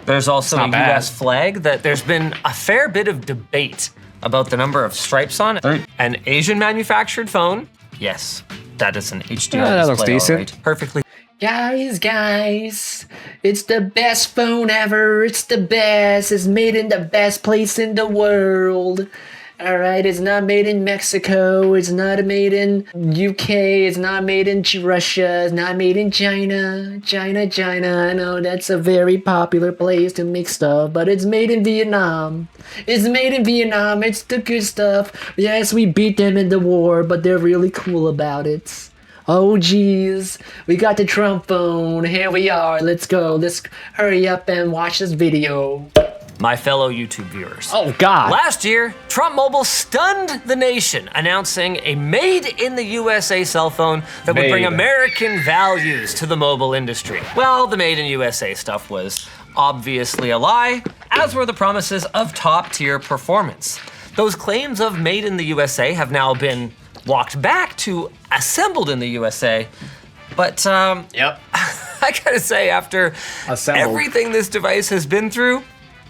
There's also a not bad. US flag that there's been a fair bit of debate about the number of stripes on it. An Asian manufactured phone, yes, that is an HDR Yeah, that looks display, all decent. right. Perfectly. Guys, it's the best phone ever. It's the best. It's made in the best place in the world. Alright, it's not made in Mexico. It's not made in UK. It's not made in Russia. It's not made in China. China. I know that's a very popular place to make stuff, but it's made in Vietnam. It's made in Vietnam. It's the good stuff. Yes, we beat them in the war, but they're really cool about it. Oh geez, we got the Trump phone. Here we are. Let's go. Let's hurry up and watch this video. My fellow YouTube viewers. Oh, God. Last year, Trump Mobile stunned the nation, announcing a made-in-the-USA cell phone that would bring Made. American values to the mobile industry. Well, the made-in-USA stuff was obviously a lie, as were the promises of top-tier performance. Those claims of made in the USA have now been walked back to assembled in the USA, but Yep. I gotta say, after Assembled. everything this device has been through,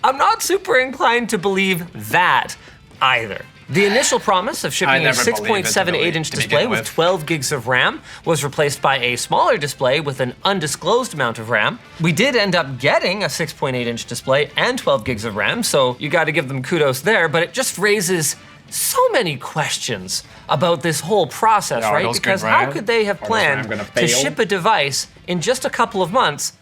I'm not super inclined to believe that either. The initial promise of shipping a never believe it, 6.78-inch to display begin with with. 12 gigs of RAM was replaced by a smaller display with an undisclosed amount of RAM. We did end up getting a 6.8-inch display and 12 gigs of RAM, so you gotta give them kudos there, but it just raises so many questions about this whole process, Are right? those good Because how RAM? could they have Are those RAM planned gonna to fail? ship a device in just a couple of months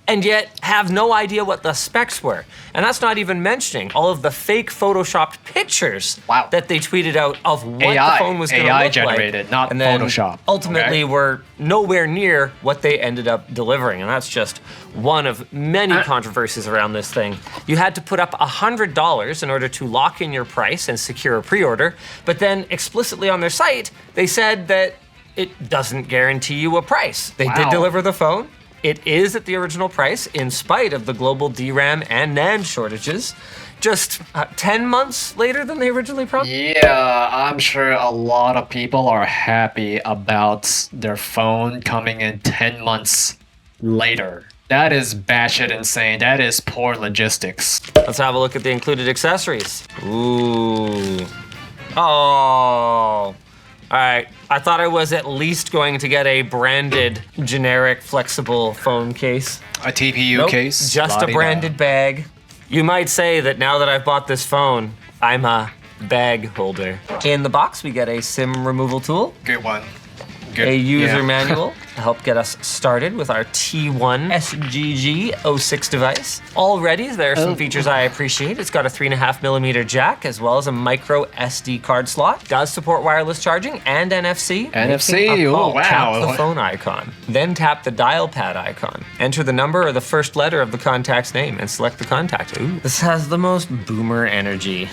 and yet have no idea what the specs were? And that's not even mentioning all of the fake photoshopped pictures Wow. that they tweeted out of what AI the phone was going to AI look generated, like. not and then Photoshop, ultimately okay? were nowhere near what they ended up delivering. And that's just one of many controversies around this thing. You had to put up $100 in order to lock in your price and secure a pre-order, but then explicitly on their site, they said that it doesn't guarantee you a price. They did Wow. deliver the phone. It is at the original price in spite of the global DRAM and NAND shortages. Just 10 months later than they originally promised. Yeah, I'm sure a lot of people are happy about their phone coming in 10 months later. That is batshit insane. That is poor logistics. Let's have a look at the included accessories. Ooh. Oh. All right, I thought I was at least going to get a branded, generic, flexible phone case. A TPU Nope, case. just a La-di-da. branded bag. You might say that now that I've bought this phone, I'm a bag holder. In the box, we get a SIM removal tool, Good one. Good. a user yeah. manual to help get us started with our T1 SGG06 device. Already, there are some features I appreciate. It's got a 3.5mm jack as well as a micro SD card slot. Does support wireless charging and NFC. NFC, Making a call. oh, wow. Tap the phone icon, then tap the dial pad icon. Enter the number or the first letter of the contact's name and select the contact. Ooh, this has the most boomer energy.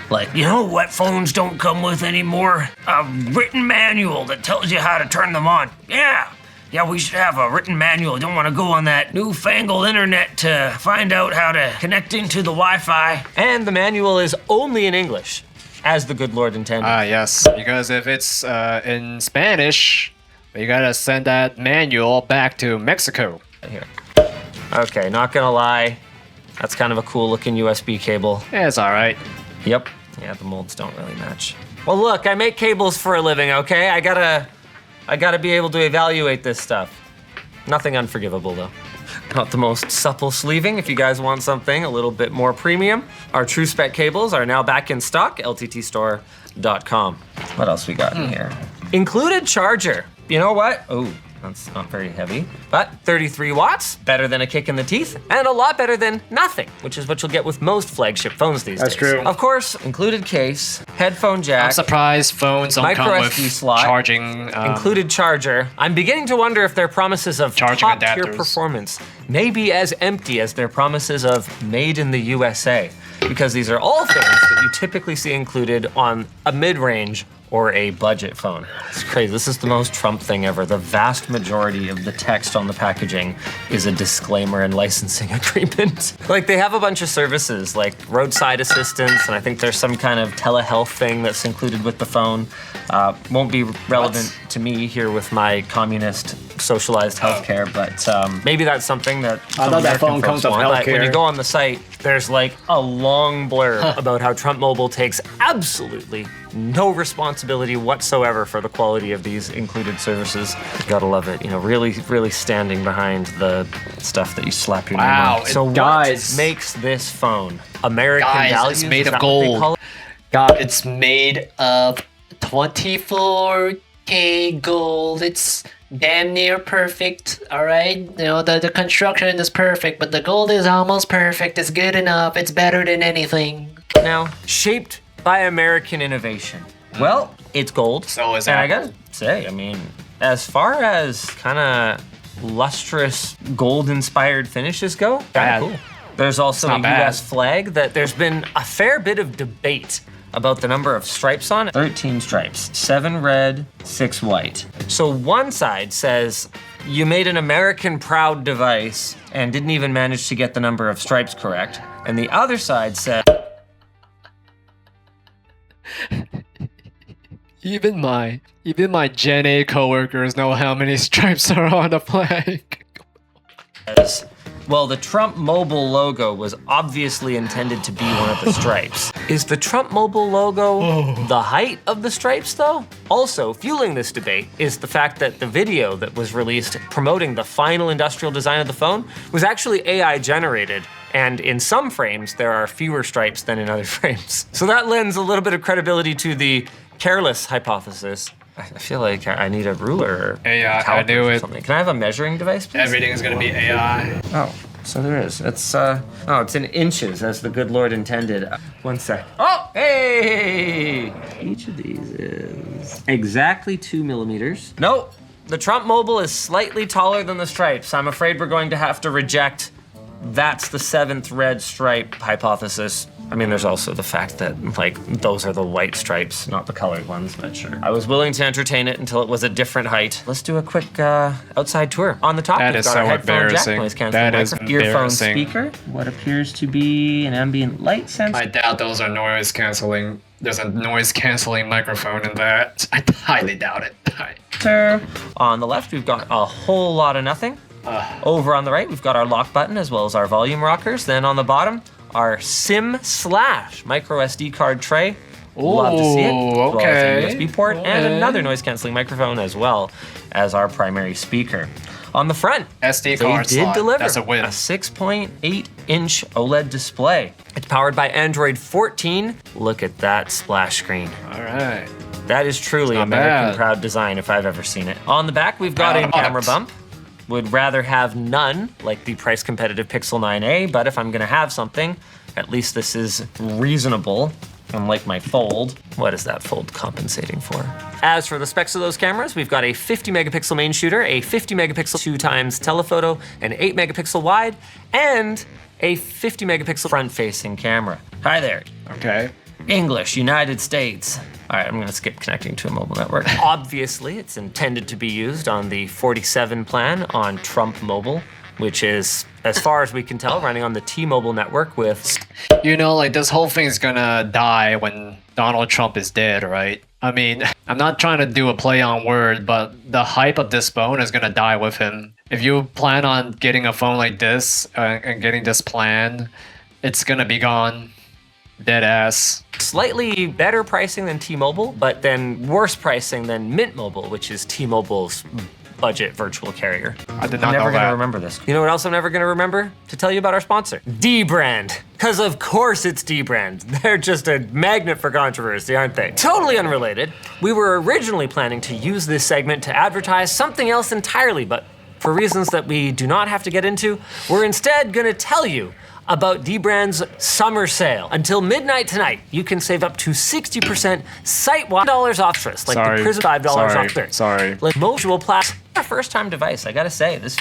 Like, you know what phones don't come with anymore? A written manual that tells you how to turn them on. Yeah, we should have a written manual. Don't want to go on that newfangled internet to find out how to connect into the Wi-Fi. And the manual is only in English, as the good Lord intended. Ah, yes. Because if it's in Spanish, we gotta send that manual back to Mexico. Here. Okay, not gonna lie. That's kind of a cool looking USB cable. Yeah, it's alright. Yep. Yeah, the molds don't really match. Well, look, I make cables for a living, okay? I gotta be able to evaluate this stuff. Nothing unforgivable, though. Not the most supple sleeving if you guys want something a little bit more premium. Our True Spec cables are now back in stock, lttstore.com. What else we got in here? Included charger. You know what? Oh, that's not very heavy. But 33 watts, better than a kick in the teeth, and a lot better than nothing, which is what you'll get with most flagship phones these That's days. true. Of course, included case, headphone jack, I'm surprised phones don't Micro come with SD slot, charging. included charger. I'm beginning to wonder if their promises of Charging top-tier adapters. performance may be as empty as their promises of made in the USA, because these are all things that you typically see included on a mid-range or a budget phone. It's crazy. This is the most Trump thing ever. The vast majority of the text on the packaging is a disclaimer and licensing agreement. Like, they have a bunch of services like roadside assistance, and I think there's some kind of telehealth thing that's included with the phone. Won't be relevant to me here with my communist socialized healthcare, but maybe that's something that some thought that American phone folks comes with want. But when you healthcare. go on the site, there's like a long blurb about how Trump Mobile takes absolutely no responsibility whatsoever for the quality of these included services. Gotta love it. You know, really, really standing behind the stuff that you slap your name Wow, on. So guys. what makes this phone American Guys, values? it's made Is of that what they gold. call it? God, it's made of 24K gold. It's damn near perfect, alright? You know, the construction is perfect, but the gold is almost perfect. It's good enough. It's better than anything. Now, shaped by American innovation. Well, it's gold. So is and I Apple. gotta say, I mean, as far as kind of lustrous gold-inspired finishes go, Bad. kinda cool. There's also a not bad. U.S. flag that there's been a fair bit of debate about the number of stripes on it. 13 stripes, 7 red, 6 white. So one side says you made an American proud device and didn't even manage to get the number of stripes correct. And the other side said, Even my Gen A coworkers know how many stripes are on a flag. well, the Trump Mobile logo was obviously intended to be one of the stripes. Is the Trump Mobile logo the height of the stripes, though? Also, fueling this debate is the fact that the video that was released promoting the final industrial design of the phone was actually AI generated. And in some frames, there are fewer stripes than in other frames. So that lends a little bit of credibility to the careless hypothesis. I feel like I need a ruler or AI, I calipers knew or it. something. Can I have a measuring device, please? Everything is gonna be AI. Oh, so there is. It's it's in inches as the good Lord intended. One sec. Oh, hey! Each of these is exactly 2 millimeters. Nope. The Trump Mobile is slightly taller than the stripes. I'm afraid we're going to have to reject that's the 7th red stripe hypothesis. I mean, there's also the fact that, like, those are the white stripes, not the colored ones, but sure. I was willing to entertain it until it was a different height. Let's do a quick outside tour. On the top, That we've is got so our headphone jack, embarrassing. noise canceling That is microphone, earphone embarrassing. speaker, what appears to be an ambient light sensor. I doubt those are noise canceling. There's a noise canceling microphone in that. I highly doubt it. On the left, we've got a whole lot of nothing. Over on the right, we've got our lock button as well as our volume rockers. Then on the bottom, our SIM / micro SD card tray. Love to see it. As well as okay. a USB port and Okay. another noise canceling microphone as well as our primary speaker. On the front, SD they card did slot. deliver That's a win. 6.8-inch OLED display. It's powered by Android 14. Look at that splash screen. All right. That is truly not American bad. proud design if I've ever seen it. On the back, we've got Proud a of it. camera bump. Would rather have none, like the price competitive Pixel 9a, but if I'm gonna have something, at least this is reasonable. Unlike my Fold, what is that Fold compensating for? As for the specs of those cameras, we've got a 50 megapixel main shooter, a 50 megapixel 2x telephoto, an 8 megapixel wide, and a 50 megapixel front facing camera. Hi there. Okay. English, United States. All right, I'm gonna skip connecting to a mobile network. Obviously, it's intended to be used on the 47 plan on Trump Mobile, which is, as far as we can tell, running on the T-Mobile network with... You know, like this whole thing's gonna die when Donald Trump is dead, right? I mean, I'm not trying to do a play on word, but the hype of this phone is gonna die with him. If you plan on getting a phone like this and getting this plan, it's gonna be gone. Dead ass. Slightly better pricing than T-Mobile, but then worse pricing than Mint Mobile, which is T-Mobile's budget virtual carrier. I did I'm not never know gonna that. remember this. You know what else I'm never gonna remember? To tell you about our sponsor, D-Brand. Because of course it's D-Brand. They're just a magnet for controversy, aren't they? Totally unrelated. We were originally planning to use this segment to advertise something else entirely, but for reasons that we do not have to get into, we're instead gonna tell you about D-Brand's summer sale. Until midnight tonight, you can save up to 60% site-wide $1 off interest, like Sorry. the Prism $5 Sorry. off there. Sorry. Like most will plastic. Our first-time device, I gotta say, this.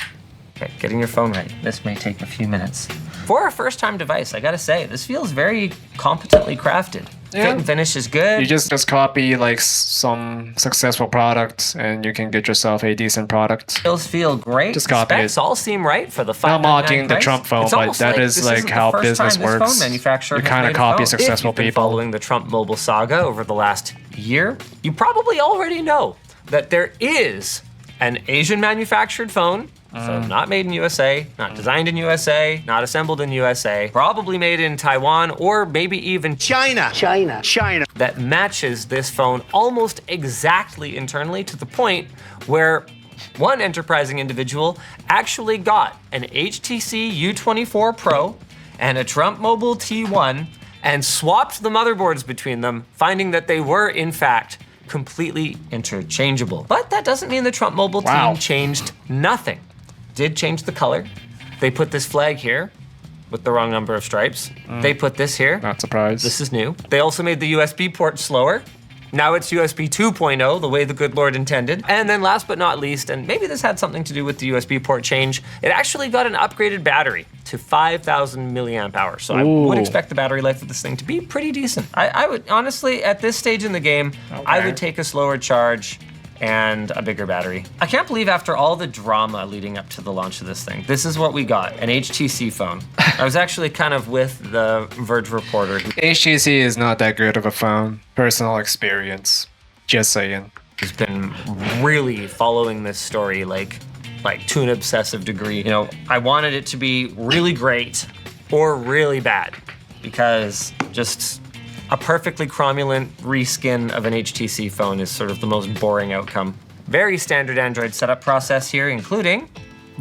Okay, getting your phone ready. This may take a few minutes. For a first-time device, I gotta say, this feels very competently crafted. Yeah. Fit and finish is good. You just copy like some successful product and you can get yourself a decent product. Skills feel great. Just copy Specs it. all seem right for the Not $599 mocking the price. Trump phone, It's but almost that is this like isn't the how first business time this works. phone manufacturer You has kinda made a copy phone. successful If you've been people. following the Trump Mobile saga over the last year, you probably already know that there is an Asian manufactured phone, so not made in USA, not designed in USA, not assembled in USA, probably made in Taiwan or maybe even China. that matches this phone almost exactly internally to the point where one enterprising individual actually got an HTC U24 Pro and a Trump Mobile T1 and swapped the motherboards between them, finding that they were, in fact, completely interchangeable. But that doesn't mean the Trump Mobile Wow. team changed nothing. Did change the color. They put this flag here with the wrong number of stripes. They put this here. Not surprised. This is new. They also made the USB port slower. Now it's USB 2.0, the way the good Lord intended. And then last but not least, and maybe this had something to do with the USB port change, it actually got an upgraded battery to 5,000 milliamp hours. So I would Ooh. expect the battery life of this thing to be pretty decent. I would, honestly, at this stage in the game, I would take a slower charge and a bigger battery. I can't believe after all the drama leading up to the launch of this thing, this is what we got, an HTC phone. I was actually kind of with the Verge reporter HTC is not that good of a phone. Personal experience. Just saying. who's been really following this story like to an obsessive degree. You know, I wanted it to be really great or really bad because just a perfectly cromulent reskin of an HTC phone is sort of the most boring outcome. Very standard Android setup process here, including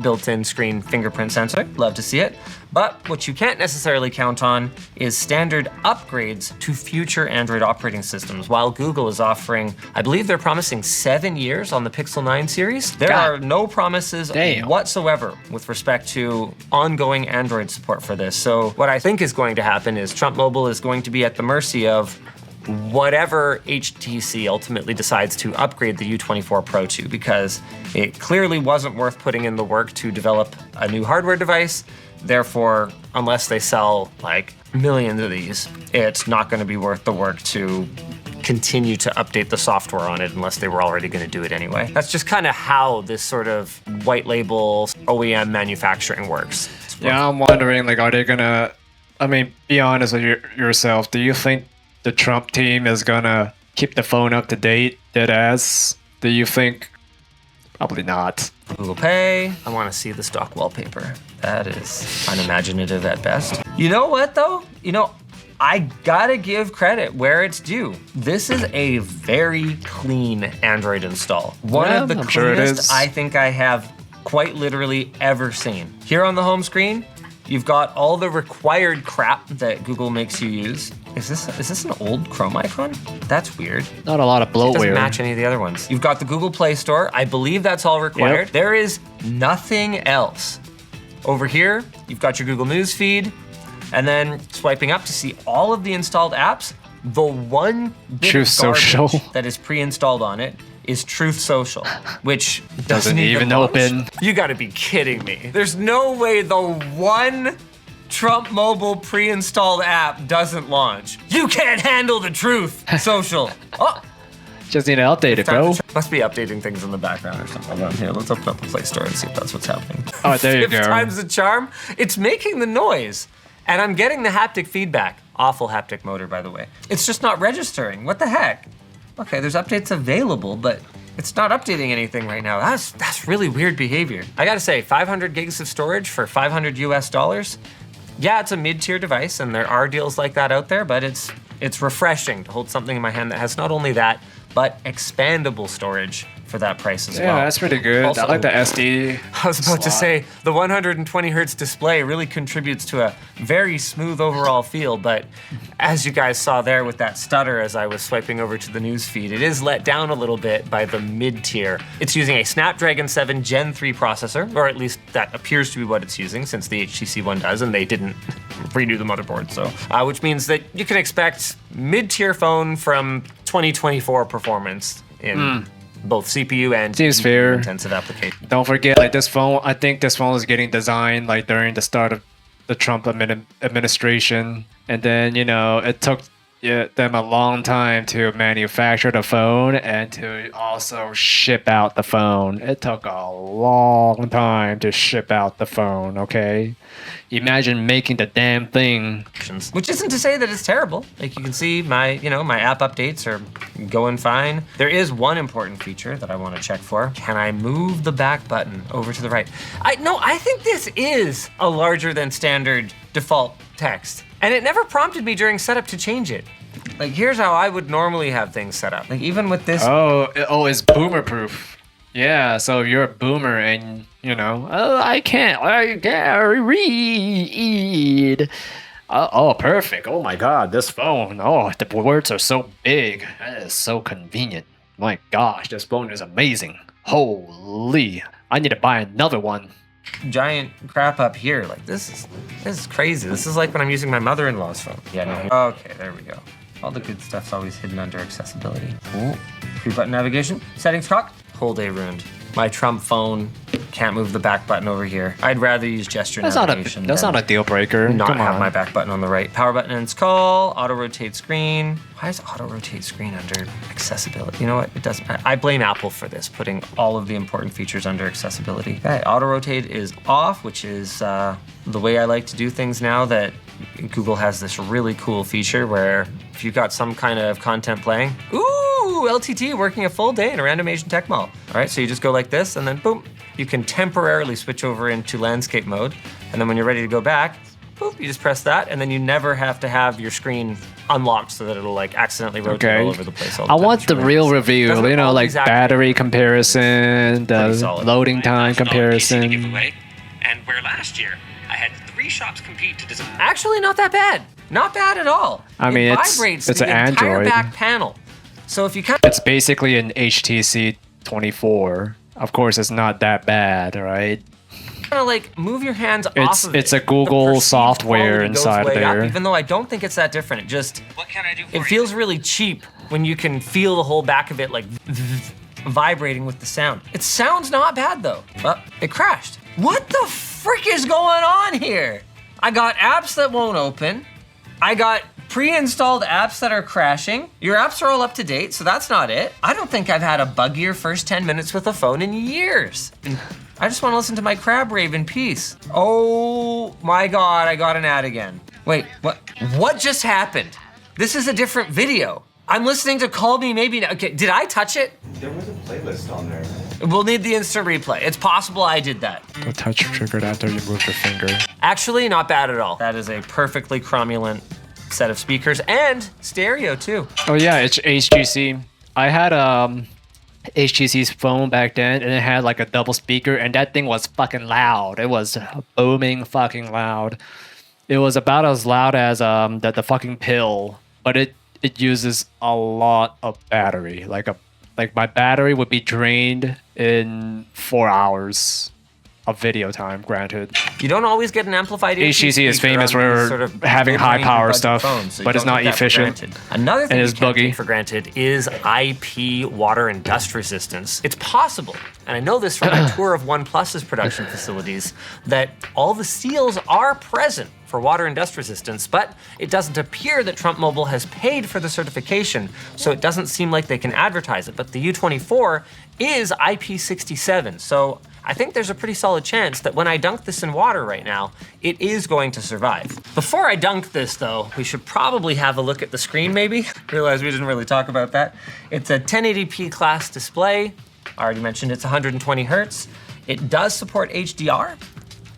built-in screen fingerprint sensor. Love to see it. But what you can't necessarily count on is standard upgrades to future Android operating systems. While Google is offering, I believe they're promising 7 years on the Pixel 9 series, there God. are no promises Damn. whatsoever with respect to ongoing Android support for this. So what I think is going to happen is Trump Mobile is going to be at the mercy of whatever HTC ultimately decides to upgrade the U24 Pro to, because it clearly wasn't worth putting in the work to develop a new hardware device. Therefore, unless they sell like millions of these, it's not going to be worth the work to continue to update the software on it unless they were already going to do it anyway. That's just kind of how this sort of white label OEM manufacturing works. Yeah, I'm wondering, like, are they gonna? I mean, be honest with yourself. Do you think the Trump team is gonna keep the phone up to date? Dead ass. Do you think? Probably not. Google Pay. I want to see the stock wallpaper. That is unimaginative at best. You know what though? You know, I gotta give credit where it's due. This is a very clean Android install. One Yeah, of the I'm sure it cleanest is. I think I have quite literally ever seen. Here on the home screen, you've got all the required crap that Google makes you use. Is this an old Chrome icon? That's weird. Not a lot of It doesn't bloatware. match any of the other ones. You've got the Google Play Store. I believe that's all required. Yep. There is nothing else. Over here, you've got your Google News feed, and then swiping up to see all of the installed apps, the one bit Truth of garbage Social. that is pre-installed on it is Truth Social, which Doesn't even launch. open. You gotta be kidding me. There's no way the one Trump Mobile pre-installed app doesn't launch. You can't handle the Truth Social. Oh, Just need to update it, bro. must be updating things in the background or something. Hold on here. Let's open up the Play Store and see if that's what's happening. Oh, there you If go. time's the charm, it's making the noise, and I'm getting the haptic feedback. Awful haptic motor, by the way. It's just not registering. What the heck? Okay, there's updates available, but it's not updating anything right now. That's really weird behavior. I gotta say, 500 gigs of storage for $500 US. Yeah, it's a mid-tier device, and there are deals like that out there, but it's refreshing to hold something in my hand that has not only that, but expandable storage for that price as well. Yeah, that's pretty good. Also- I like the SD. I was about to slot. say, the 120 hertz display really contributes to a very smooth overall feel, but as you guys saw there with that stutter as I was swiping over to the news feed, it is let down a little bit by the mid-tier. It's using a Snapdragon 7 Gen 3 processor, or at least that appears to be what it's using since the HTC One does, and they didn't redo the motherboard, so. Which means that you can expect mid-tier phone from 2024 performance in both CPU and Seems fair. intensive applications. Don't forget, like, this phone. I think this phone is getting designed like during the start of the Trump administration, and then it took them a long time to manufacture the phone and to also ship out the phone. It took a long time to ship out the phone, okay? Imagine making the damn thing. Which isn't to say that it's terrible. Like you can see my app updates are going fine. There is one important feature that I want to check for. Can I move the back button over to the right? I think this is a larger than standard default text. And it never prompted me during setup to change it. Like here's how I would normally have things set up. Like even with this. Oh, it's boomer proof. Yeah, so if you're a boomer and I can't read. Oh, perfect. Oh my God, this phone. Oh, the words are so big. That is so convenient. My gosh, this phone is amazing. Holy, I need to buy another one. Giant crap up here. Like this is crazy. This is like when I'm using my mother-in-law's phone. Yeah, no. Okay, there we go. All the good stuff's always hidden under accessibility. Ooh. 3-button navigation. Settings cocked. Whole day ruined. My Trump phone can't move the back button over here. I'd rather use gesture navigation. That's not a deal breaker. Not Come have on. my back button on the right. Power button ends call. Auto rotate screen. Why is auto rotate screen under accessibility? You know what? It doesn't. I blame Apple for this, putting all of the important features under accessibility. Okay, auto rotate is off, which is the way I like to do things now that Google has this really cool feature where if you've got some kind of content playing, LTT working a full day in a random Asian tech mall. All right, so you just go like this and then boom, you can temporarily switch over into landscape mode. And then when you're ready to go back, boop, you just press that and then you never have to have your screen unlocked so that it'll like accidentally rotate all over the place. I want the real review, like battery comparison, the loading time comparison. And where last year I had 3 shops compete to design. Actually, not that bad. Not bad at all. I mean, it vibrates it's the an entire Android. back panel. So if you It's basically an HTC 24. Of course, it's not that bad, right? kind of like move your hands off of it. It's a Google The perceived software quality goes inside way there. up, even though I don't think it's that different. It just it feels really cheap when you can feel the whole back of it like vibrating with the sound. It sounds not bad though. But it crashed. What the frick is going on here? I got apps that won't open. I got pre-installed apps that are crashing. Your apps are all up to date, so that's not it. I don't think I've had a buggier first 10 minutes with a phone in years. I just want to listen to my crab rave in peace. Oh my God, I got an ad again. Wait, what just happened? This is a different video. I'm listening to Call Me Maybe Now. Okay, did I touch it? There was a playlist on there. We'll need the instant replay. It's possible I did that. The touch triggered after you move your finger. Actually, not bad at all. That is a perfectly cromulent set of speakers and stereo too. Oh yeah, it's HTC. I had HTC's phone back then, and it had like a double speaker, and that thing was fucking loud. It was booming fucking loud. It was about as loud as the fucking pill, but it uses a lot of battery. Like my battery would be drained in 4 hours of video time, granted. You don't always get an amplified HTC is speaker famous on for these sort of having high mid-range power budget stuff, phones, so you but it's don't not take that for efficient. granted. Another thing And you it's can't buggy. take for granted is IP water and dust resistance. It's possible, and I know this from my tour of OnePlus's production facilities, that all the seals are present for water and dust resistance, but it doesn't appear that Trump Mobile has paid for the certification, so it doesn't seem like they can advertise it. But the U24 is IP67, so I think there's a pretty solid chance that when I dunk this in water right now, it is going to survive. Before I dunk this though, we should probably have a look at the screen maybe. Realize we didn't really talk about that. It's a 1080p class display. I already mentioned it's 120 hertz. It does support HDR.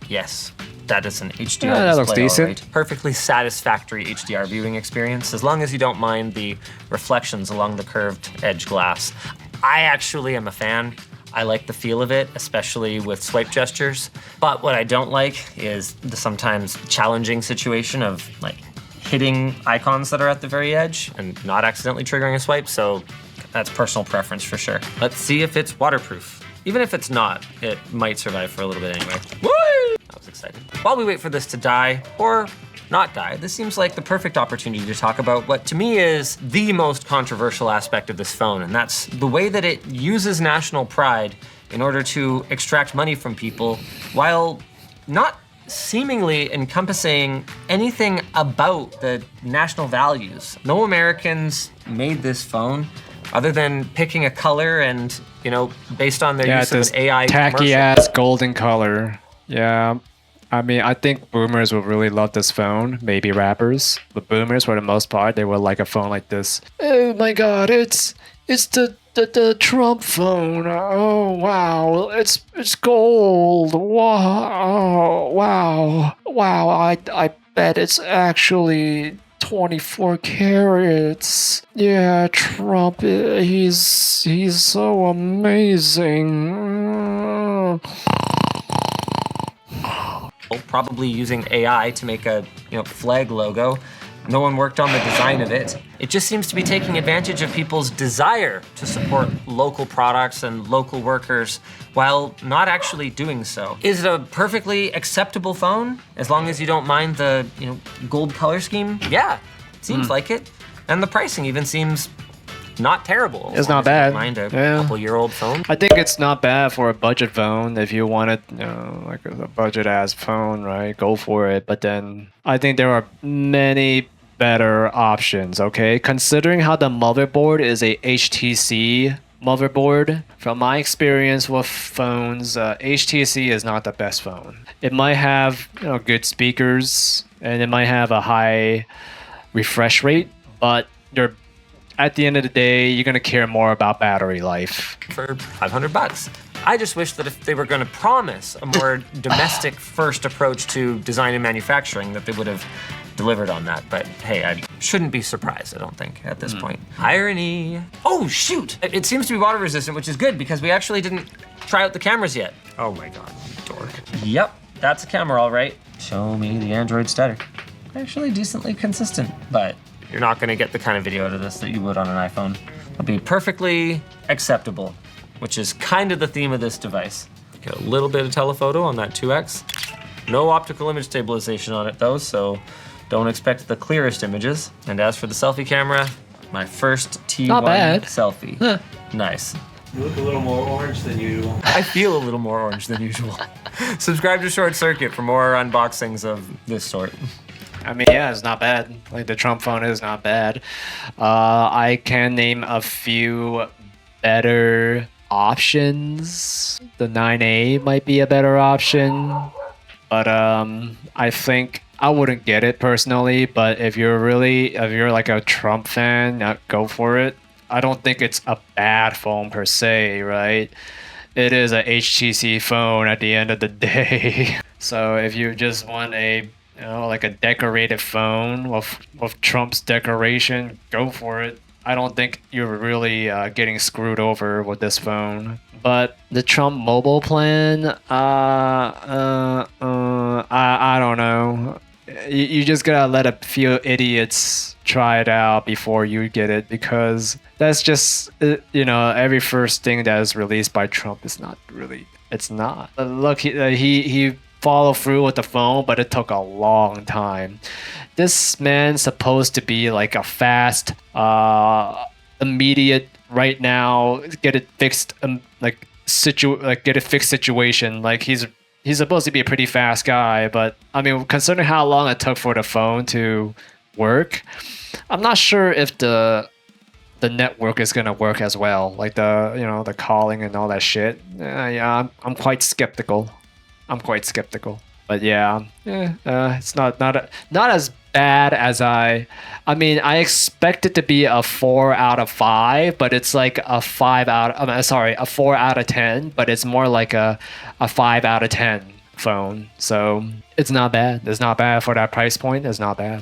Yes, that is an HDR Yeah, that looks display, all decent. right. Perfectly satisfactory HDR viewing experience, as long as you don't mind the reflections along the curved edge glass. I actually am a fan. I like the feel of it, especially with swipe gestures. But what I don't like is the sometimes challenging situation of like hitting icons that are at the very edge and not accidentally triggering a swipe. So that's personal preference for sure. Let's see if it's waterproof. Even if it's not, it might survive for a little bit anyway. Woo! I was excited. While we wait for this to die, or not die, this seems like the perfect opportunity to talk about what to me is the most controversial aspect of this phone, and that's the way that it uses national pride in order to extract money from people while not seemingly encompassing anything about the national values. No Americans made this phone other than picking a color and, based on their use of this an AI tacky commercial. ass golden color. Yeah. I mean, I think boomers will really love this phone. Maybe rappers, but boomers, for the most part, they will like a phone like this. Oh my God, it's the Trump phone. Oh wow, it's gold. Wow, wow. I bet it's actually 24 carats. Yeah, Trump, he's so amazing. Probably using AI to make a flag logo. No one worked on the design of it. It just seems to be taking advantage of people's desire to support local products and local workers while not actually doing so. Is it a perfectly acceptable phone as long as you don't mind the gold color scheme? Yeah, seems like it. And the pricing even seems not terrible. It's not bad. Mind a Yeah. couple-year-old phone. I think it's not bad for a budget phone. If you wanted, like a budget ass phone, right? Go for it. But then I think there are many better options, okay? Considering how the motherboard is a HTC motherboard, from my experience with phones, HTC is not the best phone. It might have good speakers and it might have a high refresh rate, but at the end of the day, you're gonna care more about battery life. For $500. I just wish that if they were going to promise a more domestic first approach to design and manufacturing, that they would have delivered on that. But hey, I shouldn't be surprised, I don't think, at this point. Irony. Oh, shoot! It seems to be water resistant, which is good because we actually didn't try out the cameras yet. Oh my God, you dork. Yep, that's a camera, all right. Show me the Android stutter. Actually decently consistent, but you're not gonna get the kind of video out of this that you would on an iPhone. It'll be perfectly acceptable, which is kind of the theme of this device. Get a little bit of telephoto on that 2X. No optical image stabilization on it though, so don't expect the clearest images. And as for the selfie camera, my first T1 Not bad. selfie. Nice. You look a little more orange than usual. I feel a little more orange than usual. Subscribe to Short Circuit for more unboxings of this sort. I mean, yeah, it's not bad. Like, the Trump phone is not bad. I can name a few better options. The 9A might be a better option, but I think I wouldn't get it personally. But if you're like a Trump fan, go for it. I don't think it's a bad phone per se, right? It is a HTC phone at the end of the day. So if you just want like a decorated phone with Trump's decoration, go for it. I don't think you're really getting screwed over with this phone. But the Trump mobile plan, I don't know. You just gotta let a few idiots try it out before you get it, because that's just, every first thing that is released by Trump is not really, it's not. Look, he follow through with the phone, but it took a long time. This man's supposed to be like a fast, immediate, right now, get it fixed, get it fixed situation. Like, he's supposed to be a pretty fast guy, but I mean, considering how long it took for the phone to work, I'm not sure if the network is gonna work as well. Like the calling and all that shit. Yeah, I'm quite skeptical. But yeah, it's not as bad as I expect it to be a 4 out of 5, but it's like a 4 out of 10, but it's more like a 5 out of 10 phone. So it's not bad. It's not bad for that price point. It's not bad.